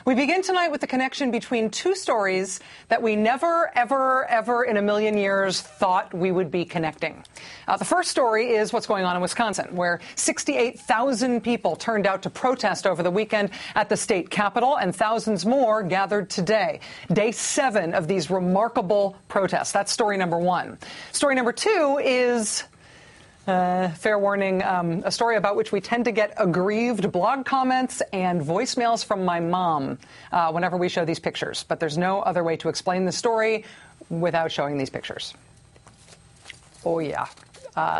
We begin tonight with the connection between two stories that we never, ever, ever in a million years thought we would be connecting. The first story is what's going on in Wisconsin, where 68,000 people turned out to protest over the weekend at the state capitol, and thousands more gathered today. Day 7 of these remarkable protests. That's story number 1. Story number 2 is... fair warning, a story about which we tend to get aggrieved blog comments and voicemails from my mom whenever we show these pictures. But there's no other way to explain the story without showing these pictures. Oh, yeah.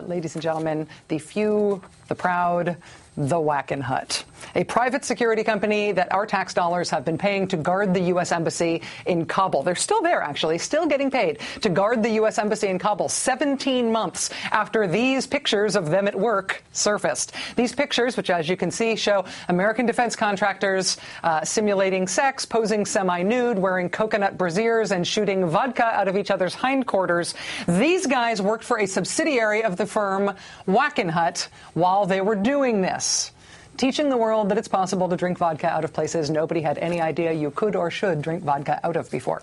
Ladies and gentlemen, the few, the proud, the Wackenhut, a private security company that our tax dollars have been paying to guard the U.S. Embassy in Kabul. They're still there, actually, still getting paid to guard the U.S. Embassy in Kabul 17 months after these pictures of them at work surfaced. These pictures, which, as you can see, show American defense contractors simulating sex, posing semi-nude, wearing coconut brassieres, and shooting vodka out of each other's hindquarters. These guys worked for a subsidiary of the firm Wackenhut while they were doing this, teaching the world that it's possible to drink vodka out of places nobody had any idea you could or should drink vodka out of before.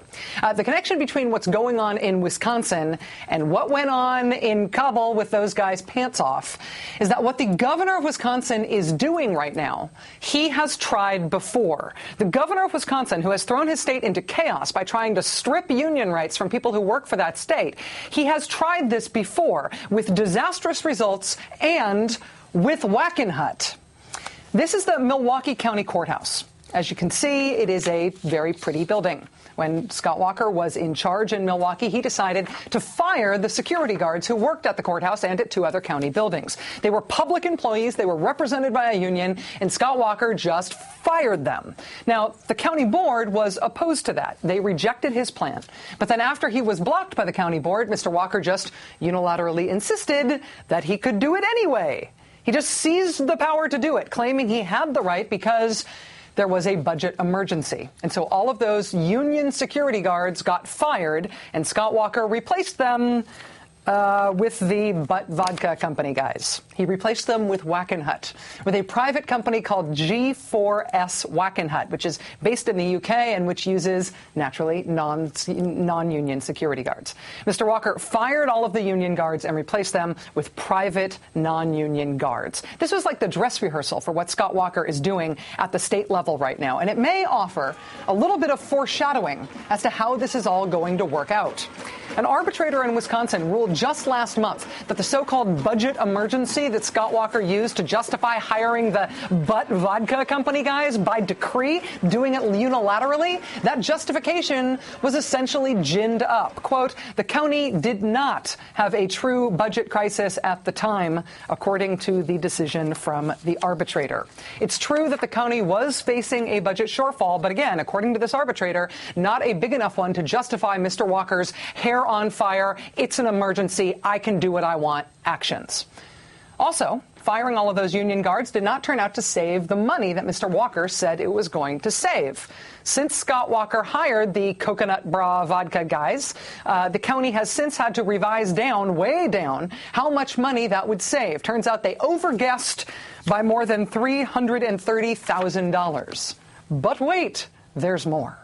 The connection between what's going on in Wisconsin and what went on in Kabul with those guys' pants off is that what the governor of Wisconsin is doing right now, he has tried before. The governor of Wisconsin, who has thrown his state into chaos by trying to strip union rights from people who work for that state, he has tried this before with disastrous results and with Wackenhut. This is the Milwaukee County Courthouse. As you can see, it is a very pretty building. When Scott Walker was in charge in Milwaukee, he decided to fire the security guards who worked at the courthouse and at 2 other county buildings. They were public employees, they were represented by a union, and Scott Walker just fired them. Now, the county board was opposed to that. They rejected his plan. But then after he was blocked by the county board, Mr. Walker just unilaterally insisted that he could do it anyway. He just seized the power to do it, claiming he had the right because there was a budget emergency. And so all of those union security guards got fired, and Scott Walker replaced them with the Butt Vodka Company guys. He replaced them with Wackenhut, with a private company called G4S Wackenhut, which is based in the UK and which uses, naturally, non-union security guards. Mr. Walker fired all of the union guards and replaced them with private non-union guards. This was like the dress rehearsal for what Scott Walker is doing at the state level right now, and it may offer a little bit of foreshadowing as to how this is all going to work out. An arbitrator in Wisconsin ruled just last month that the so-called budget emergency that Scott Walker used to justify hiring the Butt Vodka Company guys by decree, doing it unilaterally, that justification was essentially ginned up. Quote, the county did not have a true budget crisis at the time, according to the decision from the arbitrator. It's true that the county was facing a budget shortfall, but again, according to this arbitrator, not a big enough one to justify Mr. Walker's hair on fire, it's an emergency, I can do what I want actions. Also, firing all of those union guards did not turn out to save the money that Mr. Walker said it was going to save. Since Scott Walker hired the coconut bra vodka guys, the county has since had to revise down, way down, how much money that would save. Turns out they overguessed by more than $330,000. But wait, there's more.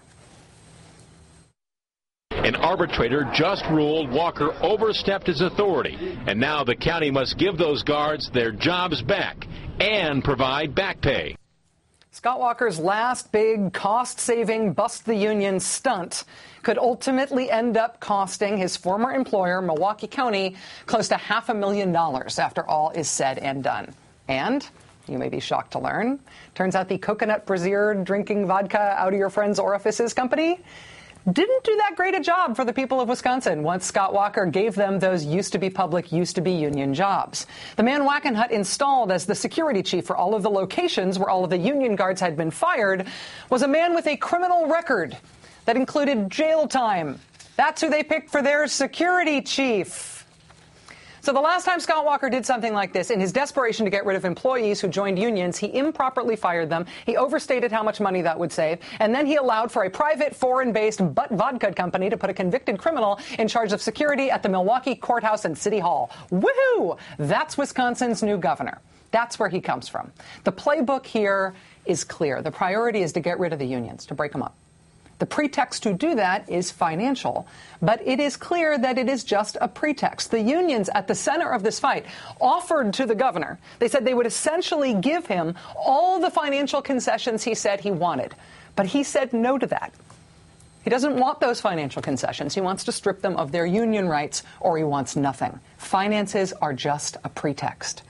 An arbitrator just ruled Walker overstepped his authority, and now the county must give those guards their jobs back and provide back pay. Scott Walker's last big cost-saving bust-the-union stunt could ultimately end up costing his former employer, Milwaukee County, close to $500,000 after all is said and done. And, you may be shocked to learn, turns out the coconut brassiere drinking vodka out of your friend's orifices company didn't do that great a job for the people of Wisconsin once Scott Walker gave them those used-to-be public, used-to-be union jobs. The man Wackenhut installed as the security chief for all of the locations where all of the union guards had been fired was a man with a criminal record that included jail time. That's who they picked for their security chief. So the last time Scott Walker did something like this, in his desperation to get rid of employees who joined unions, he improperly fired them, he overstated how much money that would save, and then he allowed for a private, foreign-based Butt Vodka Company to put a convicted criminal in charge of security at the Milwaukee Courthouse and City Hall. Woohoo! That's Wisconsin's new governor. That's where he comes from. The playbook here is clear. The priority is to get rid of the unions, to break them up. The pretext to do that is financial, but it is clear that it is just a pretext. The unions at the center of this fight offered to the governor. They said they would essentially give him all the financial concessions he said he wanted, but he said no to that. He doesn't want those financial concessions. He wants to strip them of their union rights, or he wants nothing. Finances are just a pretext.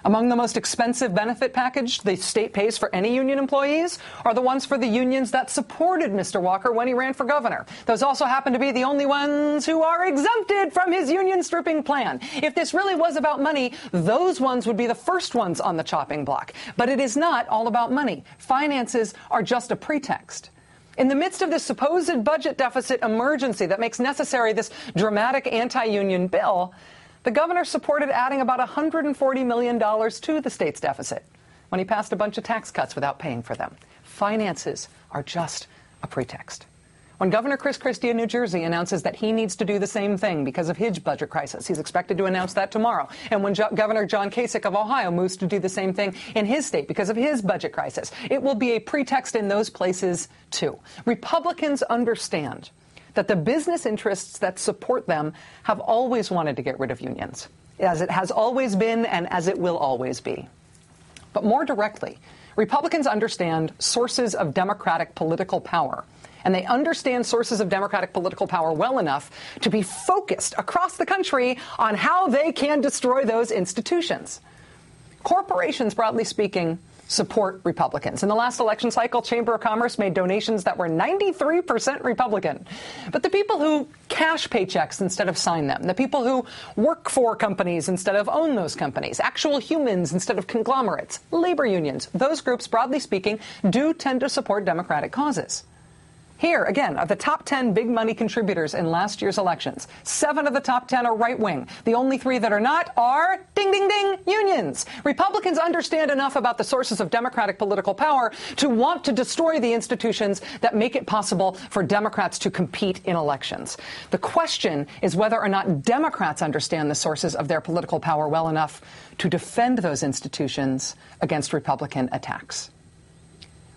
Among the most expensive benefit package the state pays for any union employees are the ones for the unions that supported Mr. Walker when he ran for governor. Those also happen to be the only ones who are exempted from his union stripping plan. If this really was about money, those ones would be the first ones on the chopping block. But it is not all about money. Finances are just a pretext. In the midst of this supposed budget deficit emergency that makes necessary this dramatic anti-union bill, the governor supported adding about $140 million to the state's deficit when he passed a bunch of tax cuts without paying for them. Finances are just a pretext. When Governor Chris Christie of New Jersey announces that he needs to do the same thing because of his budget crisis, he's expected to announce that tomorrow. And when Governor John Kasich of Ohio moves to do the same thing in his state because of his budget crisis, it will be a pretext in those places, too. Republicans understand that the business interests that support them have always wanted to get rid of unions, as it has always been and as it will always be. But more directly, Republicans understand sources of Democratic political power, and they understand sources of Democratic political power well enough to be focused across the country on how they can destroy those institutions. Corporations, broadly speaking, support Republicans. In the last election cycle, Chamber of Commerce made donations that were 93% Republican. But the people who cash paychecks instead of sign them, the people who work for companies instead of own those companies, actual humans instead of conglomerates, labor unions, those groups, broadly speaking, do tend to support Democratic causes. Here, again, are the top 10 big money contributors in last year's elections. 7 of the top 10 are right-wing. The only 3 that are not are, ding, ding, ding, unions. Republicans understand enough about the sources of Democratic political power to want to destroy the institutions that make it possible for Democrats to compete in elections. The question is whether or not Democrats understand the sources of their political power well enough to defend those institutions against Republican attacks.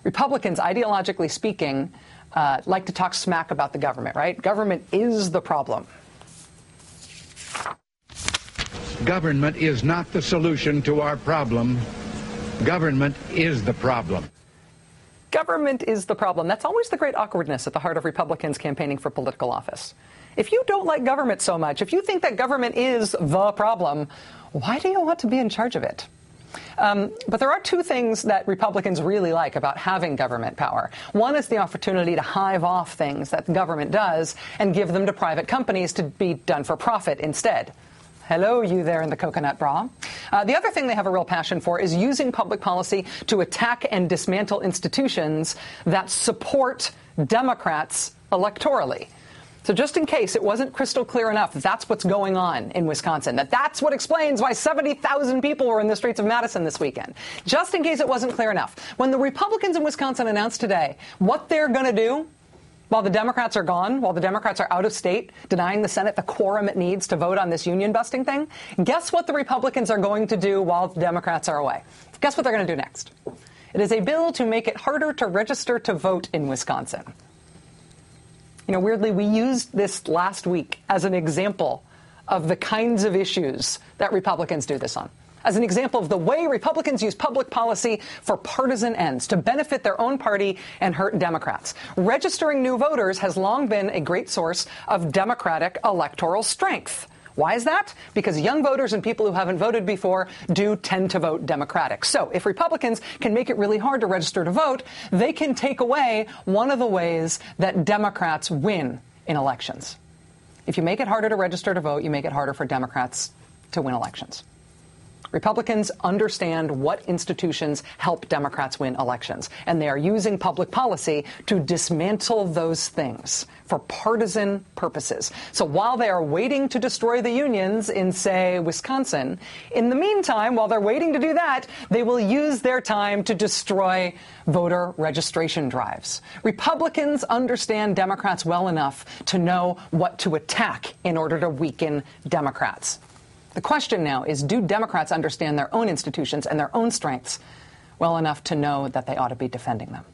Republicans, ideologically speaking, like to talk smack about the government, right? Government is the problem. Government is not the solution to our problem. Government is the problem. Government is the problem. That's always the great awkwardness at the heart of Republicans campaigning for political office. If you don't like government so much, if you think that government is the problem, why do you want to be in charge of it? But there are 2 things that Republicans really like about having government power. One is the opportunity to hive off things that the government does and give them to private companies to be done for profit instead. Hello, you there in the coconut bra. The other thing they have a real passion for is using public policy to attack and dismantle institutions that support Democrats electorally. So just in case it wasn't crystal clear enough, that's what's going on in Wisconsin. That's what explains why 70,000 people were in the streets of Madison this weekend. Just in case it wasn't clear enough. When the Republicans in Wisconsin announced today what they're going to do while the Democrats are gone, while the Democrats are out of state, denying the Senate the quorum it needs to vote on this union busting thing, guess what the Republicans are going to do while the Democrats are away? Guess what they're going to do next? It is a bill to make it harder to register to vote in Wisconsin. You know, weirdly, we used this last week as an example of the kinds of issues that Republicans do this on. As an example of the way Republicans use public policy for partisan ends to benefit their own party and hurt Democrats. Registering new voters has long been a great source of Democratic electoral strength. Why is that? Because young voters and people who haven't voted before do tend to vote Democratic. So if Republicans can make it really hard to register to vote, they can take away one of the ways that Democrats win in elections. If you make it harder to register to vote, you make it harder for Democrats to win elections. Republicans understand what institutions help Democrats win elections, and they are using public policy to dismantle those things for partisan purposes. So while they are waiting to destroy the unions in, say, Wisconsin, in the meantime, while they're waiting to do that, they will use their time to destroy voter registration drives. Republicans understand Democrats well enough to know what to attack in order to weaken Democrats. The question now is, do Democrats understand their own institutions and their own strengths well enough to know that they ought to be defending them?